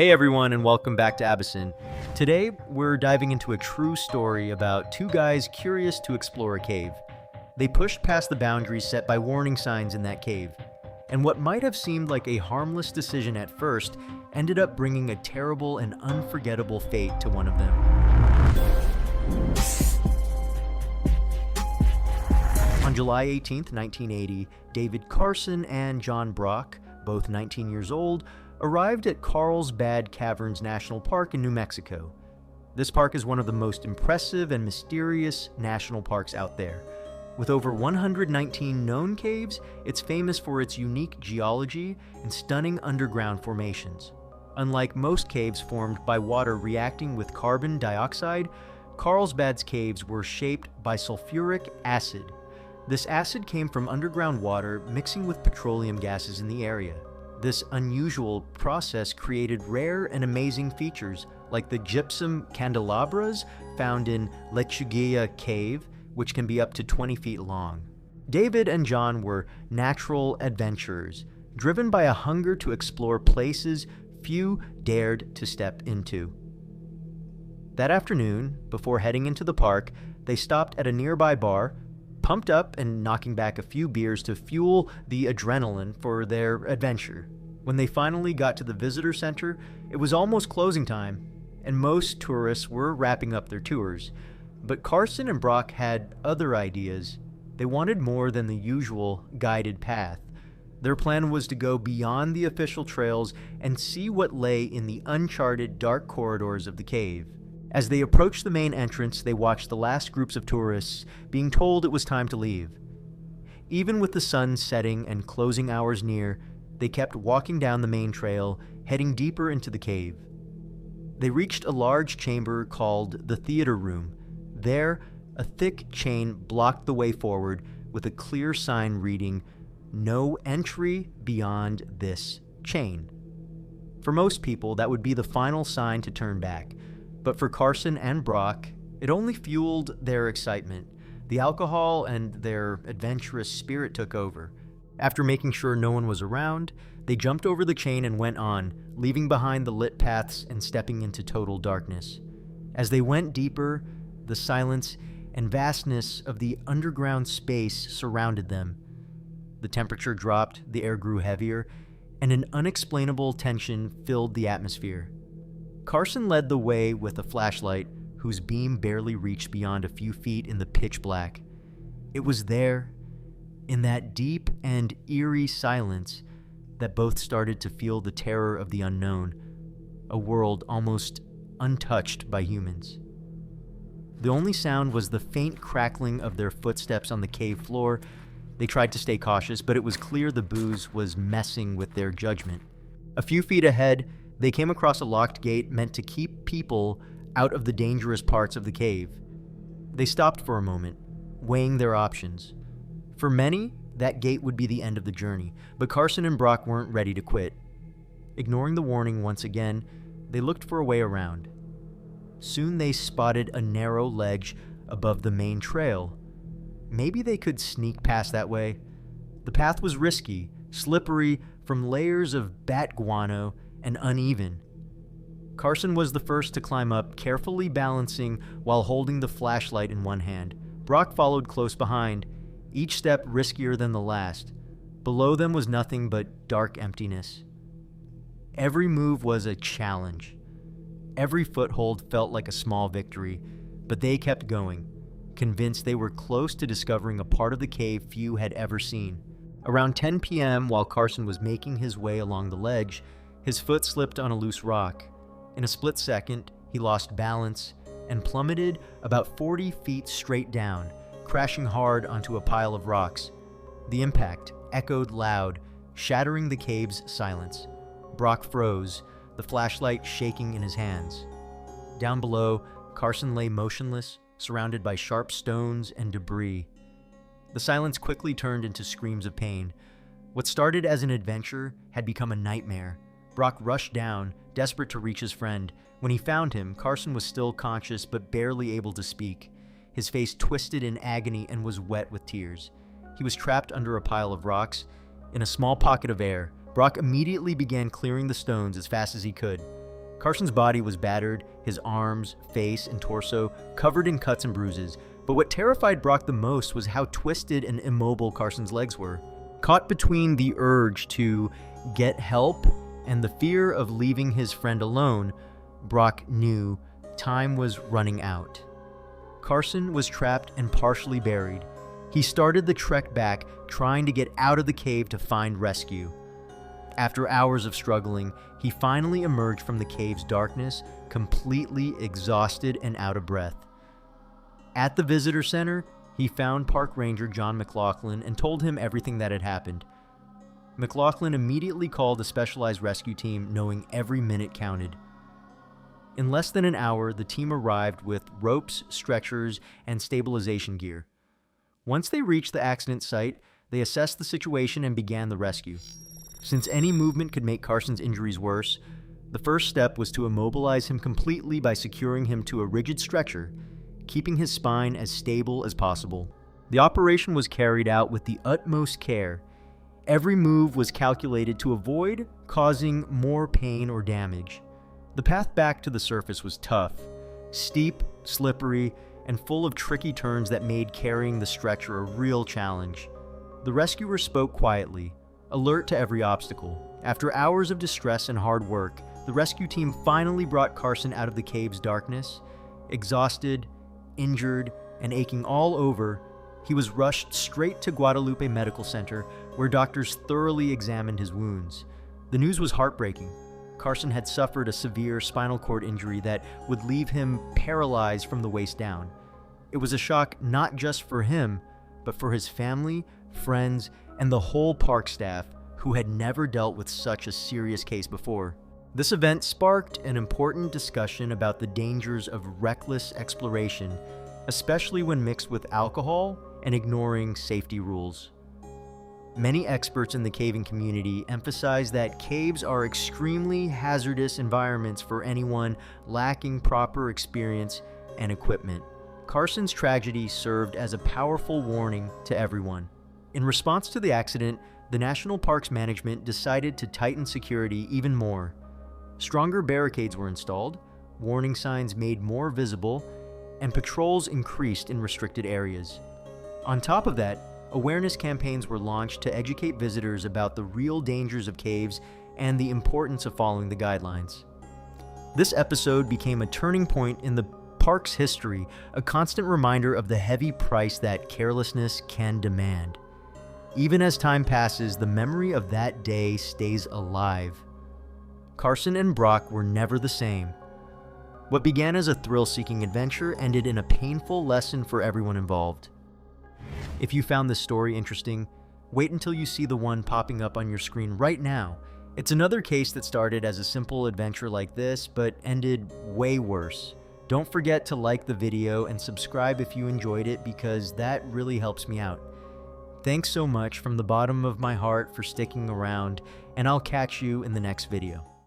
Hey everyone, and welcome back to Abyssin. Today, we're diving into a true story about two guys curious to explore a cave. They pushed past the boundaries set by warning signs in that cave, and what might have seemed like a harmless decision at first ended up bringing a terrible and unforgettable fate to one of them. On July 18th, 1980, David Carson and John Brock, both 19 years old, arrived at Carlsbad Caverns National Park in New Mexico. This park is one of the most impressive and mysterious national parks out there. With over 119 known caves, it's famous for its unique geology and stunning underground formations. Unlike most caves formed by water reacting with carbon dioxide, Carlsbad's caves were shaped by sulfuric acid. This acid came from underground water mixing with petroleum gases in the area. This unusual process created rare and amazing features like the gypsum candelabras found in Lechuguilla Cave, which can be up to 20 feet long. David and John were natural adventurers, driven by a hunger to explore places few dared to step into. That afternoon, before heading into the park, they stopped at a nearby bar, pumped up and knocking back a few beers to fuel the adrenaline for their adventure. When they finally got to the visitor center, it was almost closing time, and most tourists were wrapping up their tours. But Carson and Brock had other ideas. They wanted more than the usual guided path. Their plan was to go beyond the official trails and see what lay in the uncharted dark corridors of the cave. As they approached the main entrance, they watched the last groups of tourists being told it was time to leave. Even with the sun setting and closing hours near, they kept walking down the main trail, heading deeper into the cave. They reached a large chamber called the theater room. There, a thick chain blocked the way forward with a clear sign reading, "No entry beyond this chain." For most people, that would be the final sign to turn back. But for Carson and Brock, it only fueled their excitement. The alcohol and their adventurous spirit took over. After making sure no one was around, they jumped over the chain and went on, leaving behind the lit paths and stepping into total darkness. As they went deeper, the silence and vastness of the underground space surrounded them. The temperature dropped, the air grew heavier, and an unexplainable tension filled the atmosphere. Carson led the way with a flashlight whose beam barely reached beyond a few feet in the pitch black. It was there, in that deep and eerie silence, that both started to feel the terror of the unknown, a world almost untouched by humans. The only sound was the faint crackling of their footsteps on the cave floor. They tried to stay cautious, but it was clear the booze was messing with their judgment. A few feet ahead, they came across a locked gate meant to keep people out of the dangerous parts of the cave. They stopped for a moment, weighing their options. For many, that gate would be the end of the journey, but Carson and Brock weren't ready to quit. Ignoring the warning once again, they looked for a way around. Soon they spotted a narrow ledge above the main trail. Maybe they could sneak past that way. The path was risky, slippery from layers of bat guano, and uneven. Carson was the first to climb up, carefully balancing while holding the flashlight in one hand. Brock followed close behind, each step riskier than the last. Below them was nothing but dark emptiness. Every move was a challenge. Every foothold felt like a small victory, but they kept going, convinced they were close to discovering a part of the cave few had ever seen. Around 10 p.m., while Carson was making his way along the ledge, his foot slipped on a loose rock. In a split second, he lost balance and plummeted about 40 feet straight down, crashing hard onto a pile of rocks. The impact echoed loud, shattering the cave's silence. Brock froze, the flashlight shaking in his hands. Down below, Carson lay motionless, surrounded by sharp stones and debris. The silence quickly turned into screams of pain. What started as an adventure had become a nightmare. Brock rushed down, desperate to reach his friend. When he found him, Carson was still conscious but barely able to speak. His face twisted in agony and was wet with tears. He was trapped under a pile of rocks. In a small pocket of air, Brock immediately began clearing the stones as fast as he could. Carson's body was battered, his arms, face, and torso covered in cuts and bruises, but what terrified Brock the most was how twisted and immobile Carson's legs were. Caught between the urge to get help and the fear of leaving his friend alone, Brock knew time was running out. Carson was trapped and partially buried. He started the trek back, trying to get out of the cave to find rescue. After hours of struggling, he finally emerged from the cave's darkness, completely exhausted and out of breath. At the visitor center, he found Park Ranger John McLaughlin and told him everything that had happened. McLaughlin immediately called a specialized rescue team, knowing every minute counted. In less than an hour, the team arrived with ropes, stretchers, and stabilization gear. Once they reached the accident site, they assessed the situation and began the rescue. Since any movement could make Carson's injuries worse, the first step was to immobilize him completely by securing him to a rigid stretcher, keeping his spine as stable as possible. The operation was carried out with the utmost care. Every move was calculated to avoid causing more pain or damage. The path back to the surface was tough, steep, slippery, and full of tricky turns that made carrying the stretcher a real challenge. The rescuers spoke quietly, alert to every obstacle. After hours of distress and hard work, the rescue team finally brought Carson out of the cave's darkness. Exhausted, injured, and aching all over, he was rushed straight to Guadalupe Medical Center, where doctors thoroughly examined his wounds. The news was heartbreaking. Carson had suffered a severe spinal cord injury that would leave him paralyzed from the waist down. It was a shock not just for him, but for his family, friends, and the whole park staff, who had never dealt with such a serious case before. This event sparked an important discussion about the dangers of reckless exploration, especially when mixed with alcohol and ignoring safety rules. Many experts in the caving community emphasize that caves are extremely hazardous environments for anyone lacking proper experience and equipment. Carson's tragedy served as a powerful warning to everyone. In response to the accident, the National Parks management decided to tighten security even more. Stronger barricades were installed, warning signs made more visible, and patrols increased in restricted areas. On top of that, awareness campaigns were launched to educate visitors about the real dangers of caves and the importance of following the guidelines. This episode became a turning point in the park's history, a constant reminder of the heavy price that carelessness can demand. Even as time passes, the memory of that day stays alive. Carson and Brock were never the same. What began as a thrill-seeking adventure ended in a painful lesson for everyone involved. If you found this story interesting, wait until you see the one popping up on your screen right now. It's another case that started as a simple adventure like this, but ended way worse. Don't forget to like the video and subscribe if you enjoyed it, because that really helps me out. Thanks so much from the bottom of my heart for sticking around, and I'll catch you in the next video.